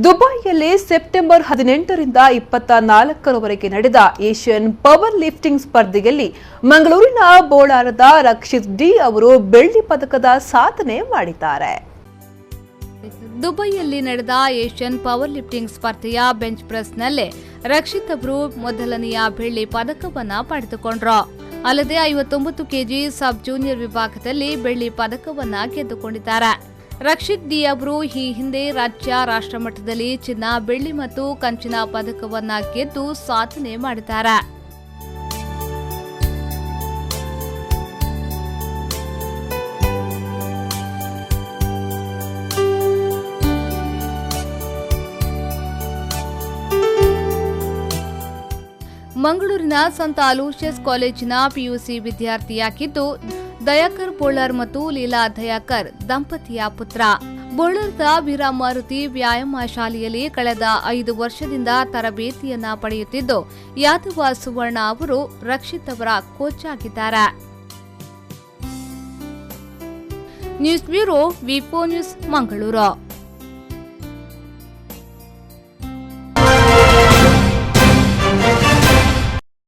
ದುಬೈಯಲ್ಲಿ September 18ರಿಂದ 24ರವರೆಗೆ ನಡೆದ Asian power lifting ಸ್ಪರ್ಧೆಯಲ್ಲಿ ಮಂಗಳೂರಿನ ಬೋಳಾರದ ರಕ್ಷಿತ್ ಡಿ ಅವರು ಬೆಳ್ಳಿ ಪದಕದ ಸಾಧನೆ ಮಾಡಿದ್ದಾರೆ. ದುಬೈಯಲ್ಲಿ ನಡೆದ ಏಷ್ಯನ್ ಪವರ್ ಲಿಫ್ಟಿಂಗ್ ಸ್ಪರ್ಧೆಯ ಬೆಂಚ್ ಪ್ರೆಸ್ನಲ್ಲಿ ರಕ್ಷಿತ್ ಅವರು ಮೊದಲನೆಯ ಬೆಳ್ಳಿ ಪದಕವನ್ನ ಪಡೆದುಕೊಂಡರು. ಅಲ್ಲದೆ 59 ಕೆಜಿ ಸಬ್ ಜೂನಿಯರ್ ವಿಭಾಗದಲ್ಲಿ ಬೆಳ್ಳಿ ಪದಕವನ್ನ ಗೆದ್ದುಕೊಂಡಿದ್ದಾರೆ. ರಕ್ಷಿತ್ ಡಿ ಅವರು ಈ ಹಿಂದೆ ರಾಜ್ಯ ರಾಷ್ಟ್ರಮಟ್ಟದಲ್ಲಿ ಚಿನ್ನ, ಬೆಳ್ಳಿ ಮತ್ತು ಕಂಚಿನ ಪದಕವನ್ನ ಗೆದ್ದು ಸಾಧನೆ ಮಾಡಿದ್ದಾರೆ. ಮಂಗಳೂರಿನ ಸಂತ ಅಲೋಷಿಯಸ್ ಕಾಲೇಜಿನ ಪಿಯುಸಿ ವಿದ್ಯಾರ್ಥಿಯಾಗಿದ್ದು ದಯಾಕರ್ ಬೋಳರ್ ಮತ್ತು ಲೀಲಾ ದಯಾಕರ್ ದಂಪತಿಯ ಪುತ್ರ. ಬೋಳರ್ದ ವೀರಮಾರುತಿ ವ್ಯಾಯಾಮ ಶಾಲೆಯಲ್ಲಿ ಕಳೆದ 5 ವರ್ಷದಿಂದ ತರಬೇತಿಯನ್ನ ಪಡೆಯುತ್ತಿದ್ದು, ಯಾದವ ಸುವರ್ಣ ಅವರು ರಕ್ಷಿತ್ ಅವರ ಕೋಚ್ ಆಗಿದ್ದಾರೆ. ನ್ಯೂಸ್ ಬ್ಯೂರೋ, ವಿಪೋ ನ್ಯೂಸ್, ಮಂಗಳೂರು.